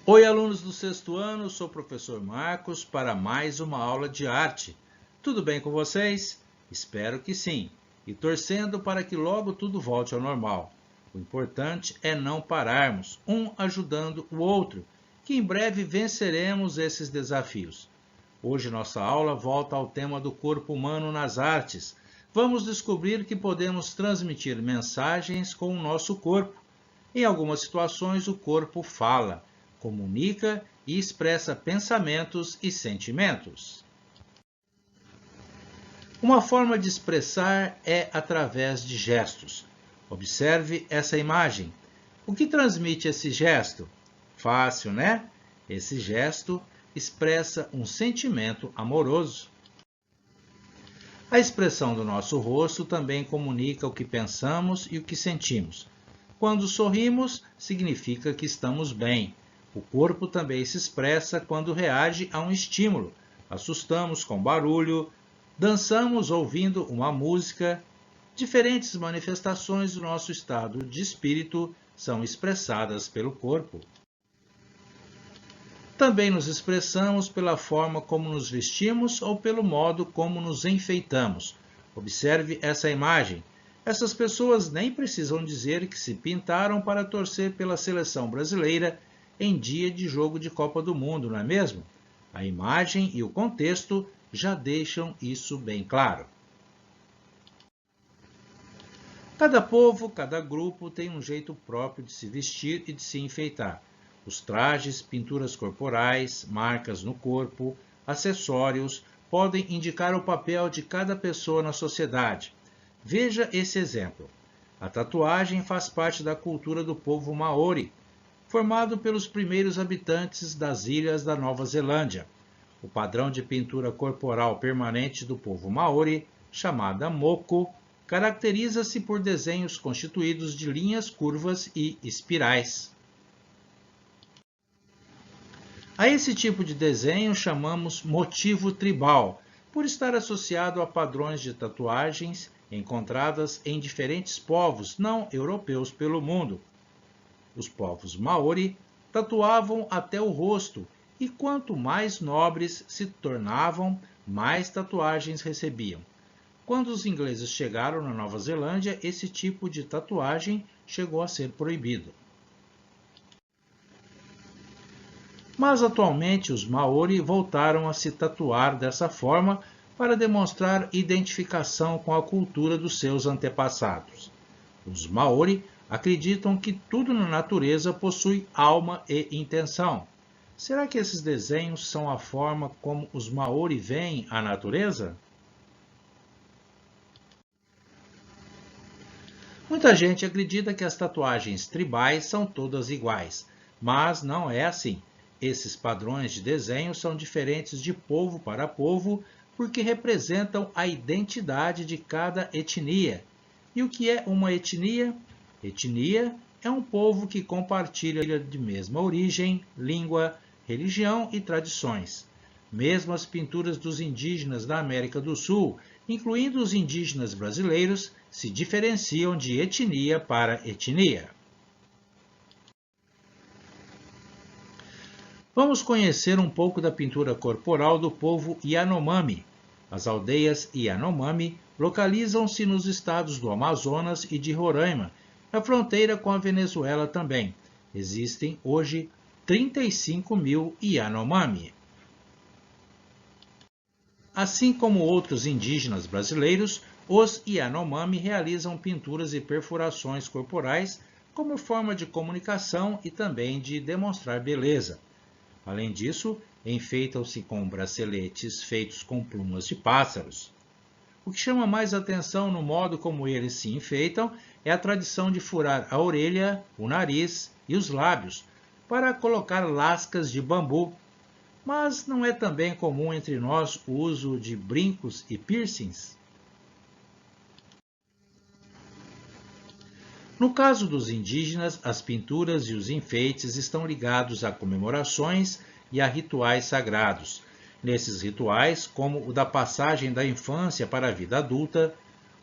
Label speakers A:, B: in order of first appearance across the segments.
A: Oi, alunos do sexto ano, sou o professor Marcos para mais uma aula de arte. Tudo bem com vocês? Espero que sim, e torcendo para que logo tudo volte ao normal. O importante é não pararmos, um ajudando o outro, que em breve venceremos esses desafios. Hoje nossa aula volta ao tema do corpo humano nas artes. Vamos descobrir que podemos transmitir mensagens com o nosso corpo. Em algumas situações, o corpo fala, comunica e expressa pensamentos e sentimentos. Uma forma de expressar é através de gestos. Observe essa imagem. O que transmite esse gesto? Fácil, né? Esse gesto expressa um sentimento amoroso. A expressão do nosso rosto também comunica o que pensamos e o que sentimos. Quando sorrimos, significa que estamos bem. O corpo também se expressa quando reage a um estímulo. Assustamos com barulho, dançamos ouvindo uma música. Diferentes manifestações do nosso estado de espírito são expressadas pelo corpo. Também nos expressamos pela forma como nos vestimos ou pelo modo como nos enfeitamos. Observe essa imagem. Essas pessoas nem precisam dizer que se pintaram para torcer pela seleção brasileira em dia de jogo de Copa do Mundo, não é mesmo? A imagem e o contexto já deixam isso bem claro. Cada povo, cada grupo tem um jeito próprio de se vestir e de se enfeitar. Os trajes, pinturas corporais, marcas no corpo, acessórios podem indicar o papel de cada pessoa na sociedade. Veja esse exemplo. A tatuagem faz parte da cultura do povo Maori, formado pelos primeiros habitantes das ilhas da Nova Zelândia. O padrão de pintura corporal permanente do povo Maori, chamada moko, caracteriza-se por desenhos constituídos de linhas curvas e espirais. A esse tipo de desenho chamamos motivo tribal, por estar associado a padrões de tatuagens encontradas em diferentes povos não europeus pelo mundo. Os povos Maori tatuavam até o rosto e quanto mais nobres se tornavam, mais tatuagens recebiam. Quando os ingleses chegaram na Nova Zelândia, esse tipo de tatuagem chegou a ser proibido. Mas atualmente os Maori voltaram a se tatuar dessa forma para demonstrar identificação com a cultura dos seus antepassados. Os Maori acreditam que tudo na natureza possui alma e intenção. Será que esses desenhos são a forma como os Maori veem a natureza? Muita gente acredita que as tatuagens tribais são todas iguais, mas não é assim. Esses padrões de desenho são diferentes de povo para povo porque representam a identidade de cada etnia. E o que é uma etnia? Etnia é um povo que compartilha de mesma origem, língua, religião e tradições. Mesmo as pinturas dos indígenas da América do Sul, incluindo os indígenas brasileiros, se diferenciam de etnia para etnia. Vamos conhecer um pouco da pintura corporal do povo Yanomami. As aldeias Yanomami localizam-se nos estados do Amazonas e de Roraima, na fronteira com a Venezuela também. Existem hoje 35.000 Yanomami. Assim como outros indígenas brasileiros, os Yanomami realizam pinturas e perfurações corporais como forma de comunicação e também de demonstrar beleza. Além disso, enfeitam-se com braceletes feitos com plumas de pássaros. O que chama mais atenção no modo como eles se enfeitam é a tradição de furar a orelha, o nariz e os lábios para colocar lascas de bambu. Mas não é também comum entre nós o uso de brincos e piercings? No caso dos indígenas, as pinturas e os enfeites estão ligados a comemorações e a rituais sagrados. Nesses rituais, como o da passagem da infância para a vida adulta,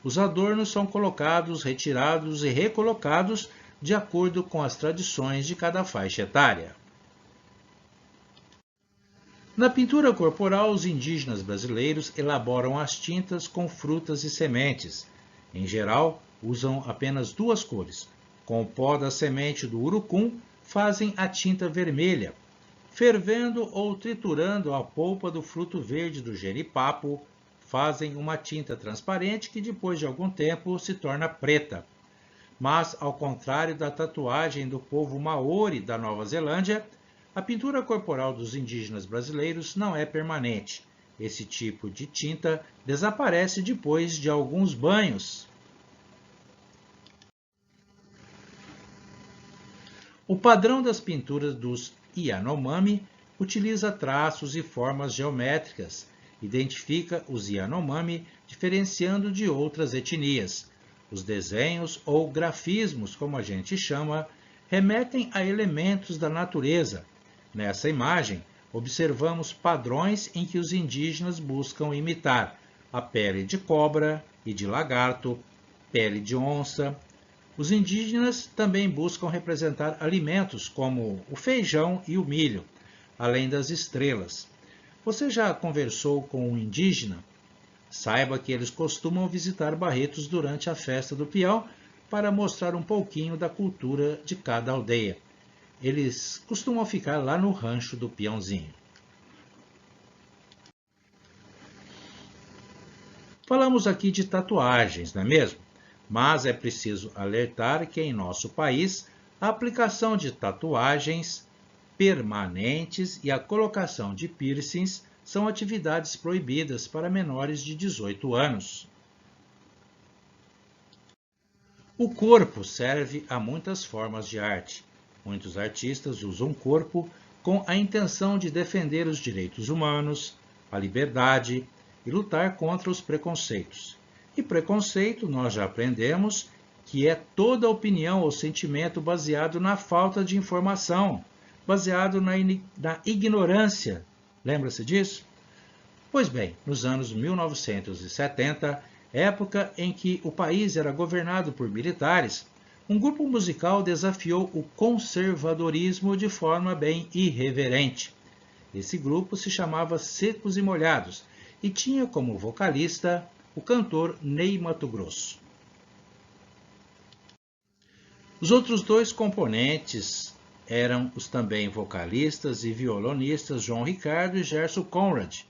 A: os adornos são colocados, retirados e recolocados de acordo com as tradições de cada faixa etária. Na pintura corporal, os indígenas brasileiros elaboram as tintas com frutas e sementes. Em geral, usam apenas duas cores. Com o pó da semente do urucum, fazem a tinta vermelha. Fervendo ou triturando a polpa do fruto verde do jenipapo, fazem uma tinta transparente que depois de algum tempo se torna preta. Mas, ao contrário da tatuagem do povo maori da Nova Zelândia, a pintura corporal dos indígenas brasileiros não é permanente. Esse tipo de tinta desaparece depois de alguns banhos. O padrão das pinturas dos Yanomami utiliza traços e formas geométricas. Identifica os Yanomami diferenciando de outras etnias. Os desenhos ou grafismos, como a gente chama, remetem a elementos da natureza. Nessa imagem, observamos padrões em que os indígenas buscam imitar a pele de cobra e de lagarto, pele de onça. Os indígenas também buscam representar alimentos como o feijão e o milho, além das estrelas. Você já conversou com um indígena? Saiba que eles costumam visitar Barretos durante a festa do Peão para mostrar um pouquinho da cultura de cada aldeia. Eles costumam ficar lá no rancho do Peãozinho. Falamos aqui de tatuagens, não é mesmo? Mas é preciso alertar que em nosso país a aplicação de tatuagens permanentes e a colocação de piercings são atividades proibidas para menores de 18 anos. O corpo serve a muitas formas de arte. Muitos artistas usam o corpo com a intenção de defender os direitos humanos, a liberdade e lutar contra os preconceitos. E preconceito, nós já aprendemos, que é toda opinião ou sentimento baseado na falta de informação, baseado na ignorância. Lembra-se disso? Pois bem, nos anos 1970, época em que o país era governado por militares, um grupo musical desafiou o conservadorismo de forma bem irreverente. Esse grupo se chamava Secos e Molhados e tinha como vocalista o cantor Ney Matogrosso. Os outros dois componentes eram os também vocalistas e violonistas João Ricardo e Gerson Conrad.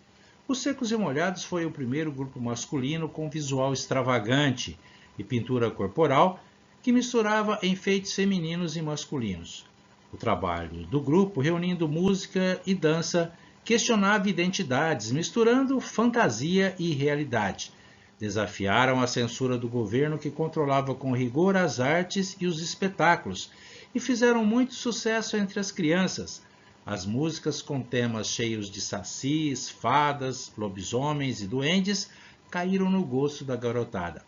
A: Os Secos e Molhados foi o primeiro grupo masculino com visual extravagante e pintura corporal que misturava enfeites femininos e masculinos. O trabalho do grupo, reunindo música e dança, questionava identidades, misturando fantasia e realidade. Desafiaram a censura do governo que controlava com rigor as artes e os espetáculos e fizeram muito sucesso entre as crianças. As músicas com temas cheios de sacis, fadas, lobisomens e duendes caíram no gosto da garotada.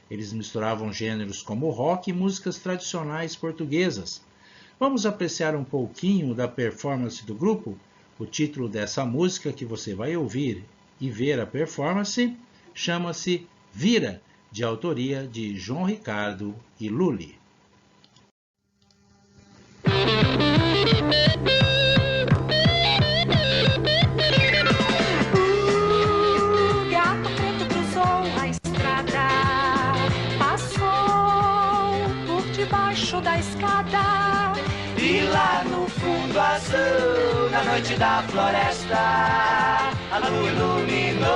A: Eles misturavam gêneros como rock e músicas tradicionais portuguesas. Vamos apreciar um pouquinho da performance do grupo? O título dessa música que você vai ouvir e ver a performance chama-se Vira, de autoria de João Ricardo e Lully.
B: Da escada e lá no fundo azul, na noite da floresta, a lua iluminou,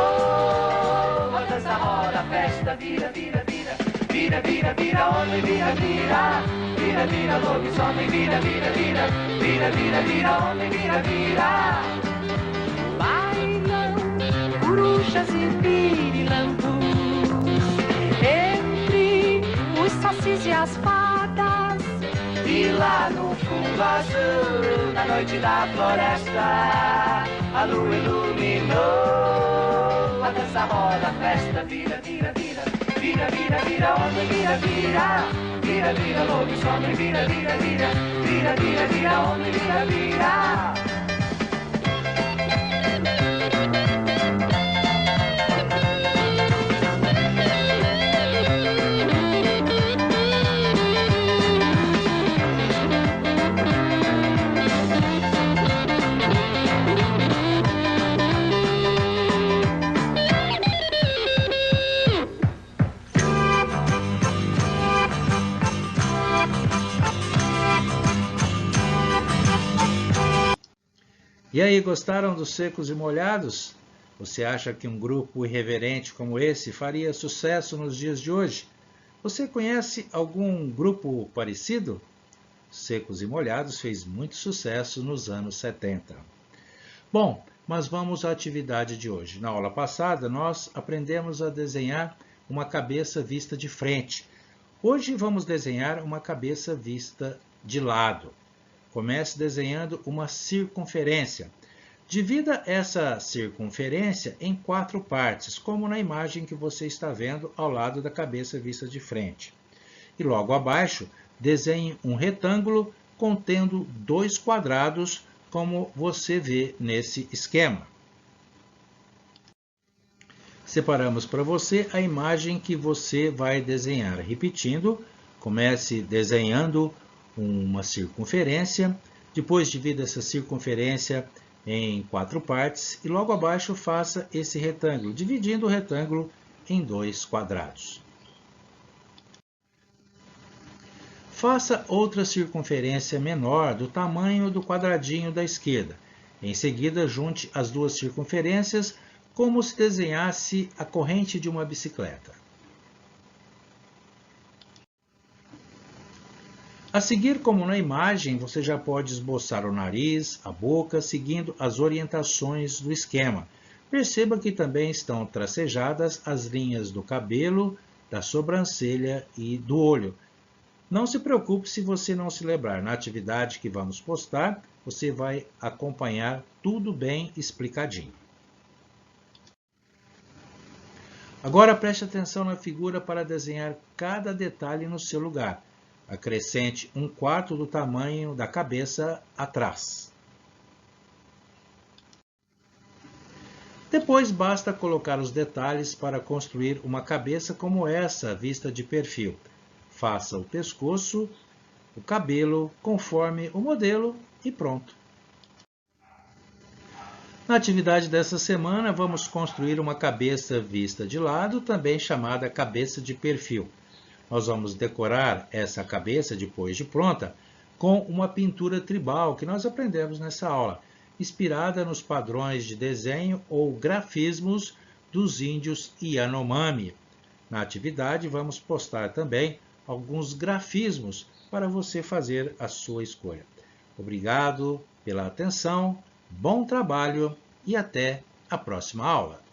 B: a dança roda, a festa vira, vira, vira, vira, vira, vira, homem, vira, vira, vira, vira, lobisomem, vira, vira, vira, vira, vira, vira, homem, vira, vira. Bailam corujas e pirilampus entre os sacis e as fadas. E lá no fundo azul, na noite da floresta, a lua iluminou, a dança roda, a festa vira, vira, vira, vira, vira, vira, homem, vira, vira, vira, vira, lobisomem, vira, vira, vira, vira, vira, vira, homem, vira, vira.
A: E aí, gostaram dos secos e molhados? Você acha que um grupo irreverente como esse faria sucesso nos dias de hoje? Você conhece algum grupo parecido? Secos e Molhados fez muito sucesso nos anos 70. Bom, mas vamos à atividade de hoje. Na aula passada, nós aprendemos a desenhar uma cabeça vista de frente. Hoje vamos desenhar uma cabeça vista de lado. Comece desenhando uma circunferência. Divida essa circunferência em 4 partes, como na imagem que você está vendo ao lado da cabeça vista de frente. E logo abaixo, desenhe um retângulo contendo 2 quadrados, como você vê nesse esquema. Separamos para você a imagem que você vai desenhar. Repetindo, comece desenhando uma circunferência, depois divida essa circunferência em 4 partes e logo abaixo faça esse retângulo, dividindo o retângulo em 2 quadrados. Faça outra circunferência menor do tamanho do quadradinho da esquerda. Em seguida, junte as 2 circunferências como se desenhasse a corrente de uma bicicleta. A seguir, como na imagem, você já pode esboçar o nariz, a boca, seguindo as orientações do esquema. Perceba que também estão tracejadas as linhas do cabelo, da sobrancelha e do olho. Não se preocupe se você não se lembrar. Na atividade que vamos postar, você vai acompanhar tudo bem explicadinho. Agora preste atenção na figura para desenhar cada detalhe no seu lugar. Acrescente 1/4 do tamanho da cabeça atrás. Depois basta colocar os detalhes para construir uma cabeça como essa, vista de perfil. Faça o pescoço, o cabelo, conforme o modelo e pronto. Na atividade dessa semana, vamos construir uma cabeça vista de lado, também chamada cabeça de perfil. Nós vamos decorar essa cabeça, depois de pronta, com uma pintura tribal que nós aprendemos nessa aula, inspirada nos padrões de desenho ou grafismos dos índios Yanomami. Na atividade, vamos postar também alguns grafismos para você fazer a sua escolha. Obrigado pela atenção, bom trabalho e até a próxima aula.